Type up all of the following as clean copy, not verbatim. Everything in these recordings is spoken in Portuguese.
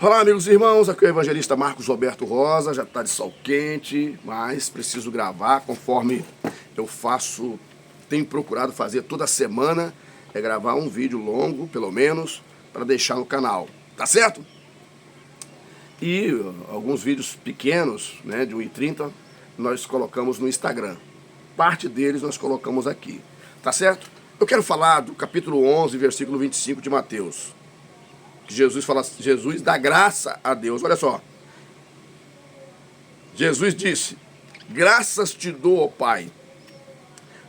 Olá, amigos e irmãos, aqui é o evangelista Marcos Roberto Rosa. Já está de sol quente, mas preciso gravar conforme eu faço, tenho procurado fazer toda semana, é gravar um vídeo longo, pelo menos, para deixar no canal, tá certo? E alguns vídeos pequenos, né, de 1h30, nós colocamos no Instagram. Parte deles nós colocamos aqui, tá certo? Eu quero falar do capítulo 11, versículo 25 de Mateus. Que Jesus fala, Jesus dá graça a Deus. Olha só. Jesus disse: graças te dou, ó Pai,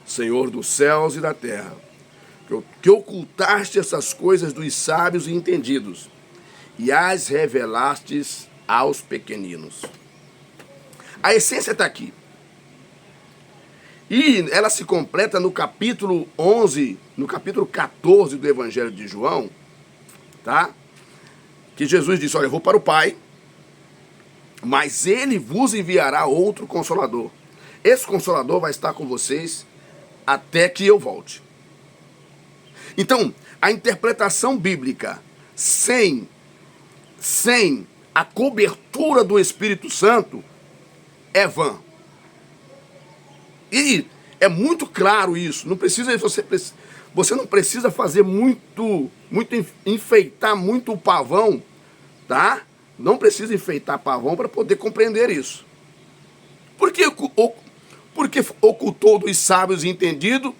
Senhor dos céus e da terra, que ocultaste essas coisas dos sábios e entendidos e as revelastes aos pequeninos. A essência está aqui. E ela se completa no capítulo 11, no capítulo 14 do Evangelho de João, tá? Que Jesus disse: olha, eu vou para o Pai, mas Ele vos enviará outro Consolador. Esse Consolador vai estar com vocês até que eu volte. Então, a interpretação bíblica sem a cobertura do Espírito Santo é vã. E é muito claro isso. Não precisa, você não precisa fazer enfeitar muito o pavão, tá? Não precisa enfeitar pavão para poder compreender isso. Por que ocultou dos sábios e entendidos,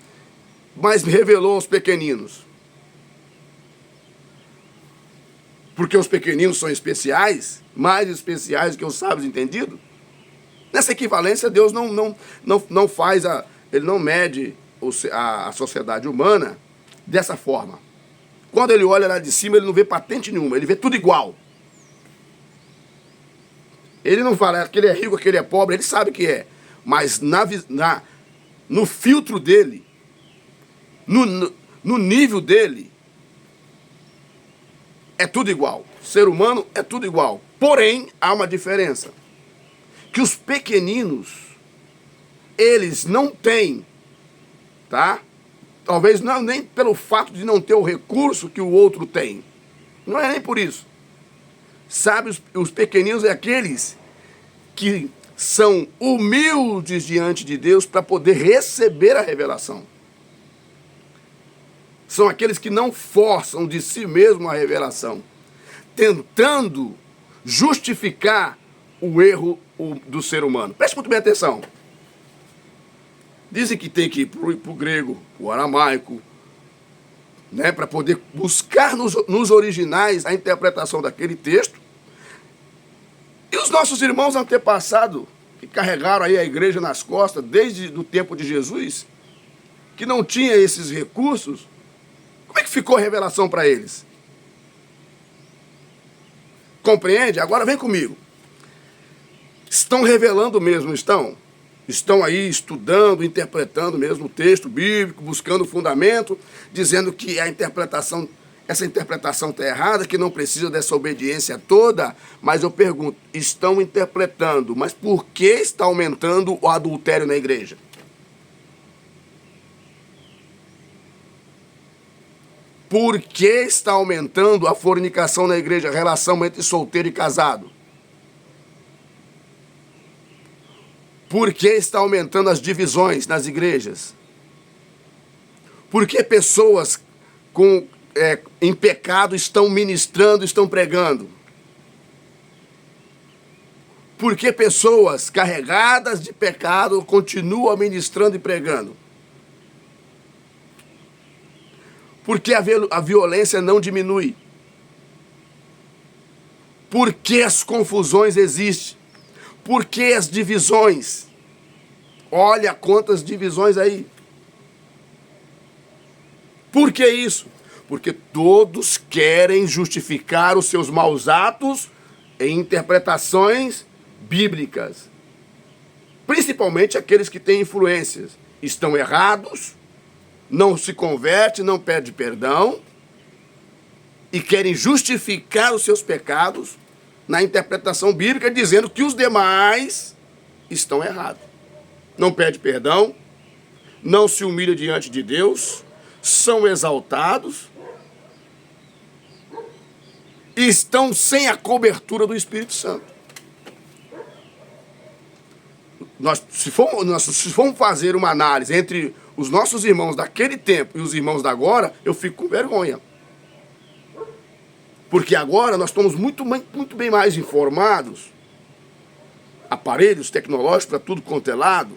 mas revelou aos pequeninos? Porque os pequeninos são especiais, mais especiais que os sábios e entendidos? Nessa equivalência, Deus não faz, ele não mede a sociedade humana dessa forma. Quando ele olha lá de cima, ele não vê patente nenhuma, ele vê tudo igual. Ele não fala que ele é rico, que ele é pobre, ele sabe que é. Mas no filtro dele, no nível dele, é tudo igual. Ser humano é tudo igual. Porém, há uma diferença. Que os pequeninos, eles não têm, tá? Talvez não, nem pelo fato de não ter o recurso que o outro tem. Não é nem por isso. Sabe, os pequeninos é aqueles que são humildes diante de Deus para poder receber a revelação. São aqueles que não forçam de si mesmo a revelação, tentando justificar o erro do ser humano. Preste muito bem atenção. Dizem que tem que ir para o grego, para o aramaico, né, para poder buscar nos originais a interpretação daquele texto. E os nossos irmãos antepassados, que carregaram aí a igreja nas costas desde o tempo de Jesus, que não tinha esses recursos, como é que ficou a revelação para eles? Compreende? Agora vem comigo. Estão revelando mesmo, estão? Estão aí estudando, interpretando mesmo o texto bíblico, buscando fundamento, dizendo que essa interpretação está errada, que não precisa dessa obediência toda. Mas eu pergunto, estão interpretando, mas por que está aumentando o adultério na igreja? Por que está aumentando a fornicação na igreja, a relação entre solteiro e casado? Por que está aumentando as divisões nas igrejas? Por que pessoas em pecado estão ministrando, estão pregando? Por que pessoas carregadas de pecado continuam ministrando e pregando? Por que a violência não diminui? Por que as confusões existem? Por que as divisões? Olha quantas divisões aí. Por que isso? Porque todos querem justificar os seus maus atos em interpretações bíblicas. Principalmente aqueles que têm influências. Estão errados, não se convertem, não pedem perdão e querem justificar os seus pecados na interpretação bíblica, dizendo que os demais estão errados. Não pede perdão, não se humilha diante de Deus, são exaltados estão sem a cobertura do Espírito Santo. Se formos fazer uma análise entre os nossos irmãos daquele tempo e os irmãos da agora, eu fico com vergonha. Porque agora nós estamos muito bem mais informados, aparelhos tecnológicos para tudo quanto é lado,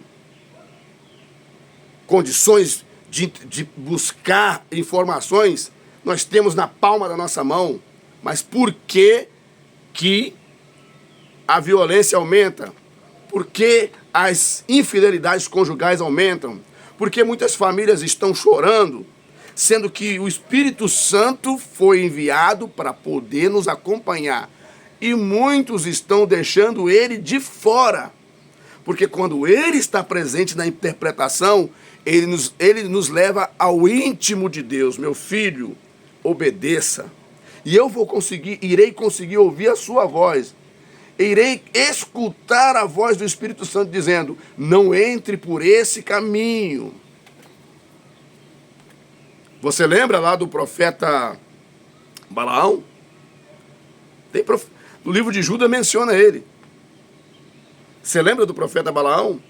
condições de buscar informações, nós temos na palma da nossa mão. Mas por que a violência aumenta? Por que as infidelidades conjugais aumentam? Por que muitas famílias estão chorando, sendo que o Espírito Santo foi enviado para poder nos acompanhar? E muitos estão deixando ele de fora. Porque quando ele está presente na interpretação, ele nos leva ao íntimo de Deus. Meu filho, obedeça. E eu irei conseguir ouvir a sua voz. Irei escutar a voz do Espírito Santo dizendo, não entre por esse caminho. Você lembra lá do profeta Balaão? No livro de Judas menciona ele. Você lembra do profeta Balaão?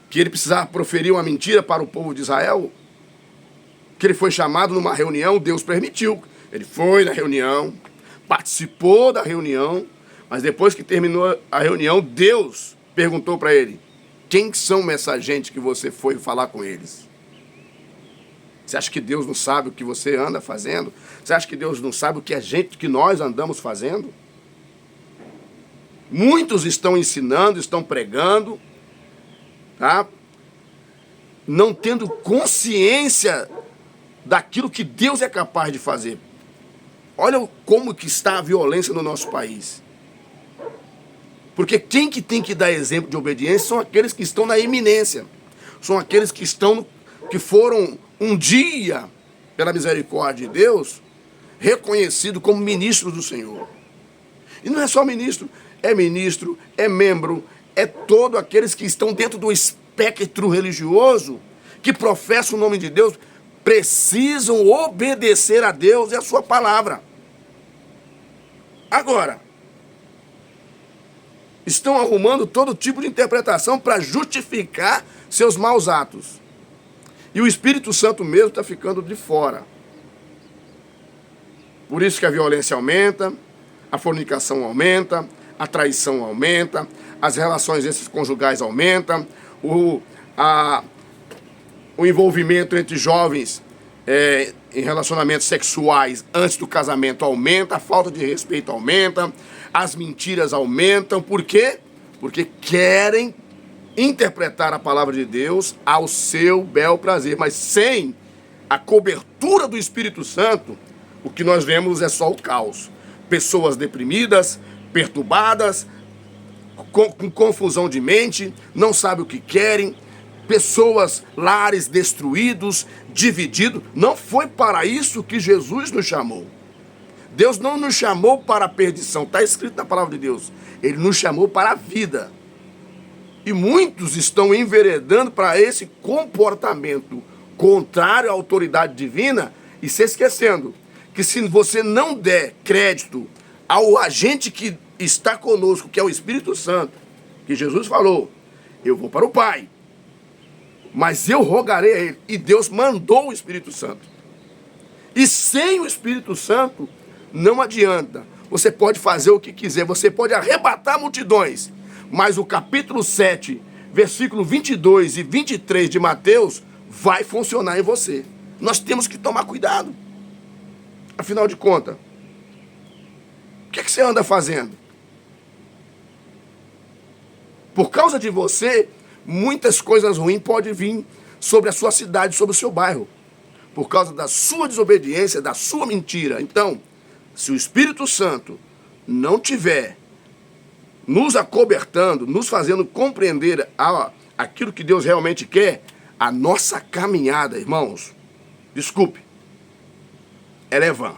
Que ele precisava proferir uma mentira para o povo de Israel? Que ele foi chamado numa reunião, Deus permitiu. Ele foi na reunião, participou da reunião, mas depois que terminou a reunião, Deus perguntou para ele, quem são essa gente que você foi falar com eles? Você acha que Deus não sabe o que você anda fazendo? Você acha que Deus não sabe o que nós andamos fazendo? Muitos estão ensinando, estão pregando, tá? Não tendo consciência daquilo que Deus é capaz de fazer. Olha como que está a violência no nosso país. Porque quem que tem que dar exemplo de obediência são aqueles que estão na eminência. São aqueles que foram um dia, pela misericórdia de Deus, reconhecidos como ministros do Senhor. E não é só ministro, é membro, é todo aqueles que estão dentro do espectro religioso, que professam o nome de Deus, precisam obedecer a Deus e a sua palavra. Agora, estão arrumando todo tipo de interpretação para justificar seus maus atos. E o Espírito Santo mesmo está ficando de fora. Por isso que a violência aumenta, a fornicação aumenta, a traição aumenta, as relações extraconjugais aumentam, o envolvimento entre jovens em relacionamentos sexuais antes do casamento aumenta, a falta de respeito aumenta, as mentiras aumentam. Por quê? Porque querem interpretar a palavra de Deus ao seu bel prazer, mas sem a cobertura do Espírito Santo, o que nós vemos é só o caos. Pessoas deprimidas, perturbadas, com confusão de mente, não sabem o que querem, pessoas, lares destruídos, divididos. Não foi para isso que Jesus nos chamou. Deus não nos chamou para a perdição, está escrito na palavra de Deus. Ele nos chamou para a vida. E muitos estão enveredando para esse comportamento contrário à autoridade divina e se esquecendo que se você não der crédito ao agente que está conosco, que é o Espírito Santo, que Jesus falou, eu vou para o Pai, mas eu rogarei a Ele. E Deus mandou o Espírito Santo. E sem o Espírito Santo, não adianta. Você pode fazer o que quiser, você pode arrebatar multidões, mas o capítulo 7, versículo 22 e 23 de Mateus, vai funcionar em você. Nós temos que tomar cuidado. Afinal de contas, o que você anda fazendo? Por causa de você, muitas coisas ruins podem vir sobre a sua cidade, sobre o seu bairro. Por causa da sua desobediência, da sua mentira. Então, se o Espírito Santo não tiver nos acobertando, nos fazendo compreender aquilo que Deus realmente quer, a nossa caminhada, irmãos, desculpe, ela é vã.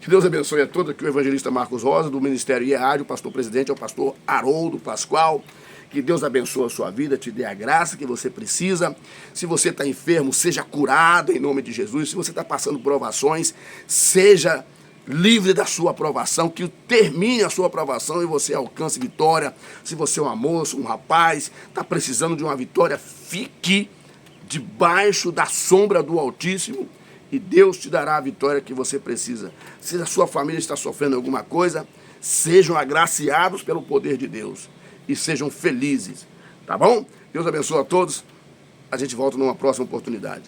Que Deus abençoe a todos. Aqui o evangelista Marcos Rosa, do Ministério IEAD, o pastor presidente é o pastor Haroldo Pascoal. Que Deus abençoe a sua vida, te dê a graça que você precisa. Se você está enfermo, seja curado em nome de Jesus. Se você está passando provações, seja livre da sua aprovação, que termine a sua aprovação e você alcance vitória. Se você é uma moça, um rapaz, está precisando de uma vitória, fique debaixo da sombra do Altíssimo e Deus te dará a vitória que você precisa. Se a sua família está sofrendo alguma coisa, sejam agraciados pelo poder de Deus e sejam felizes, tá bom? Deus abençoe a todos. A gente volta numa próxima oportunidade.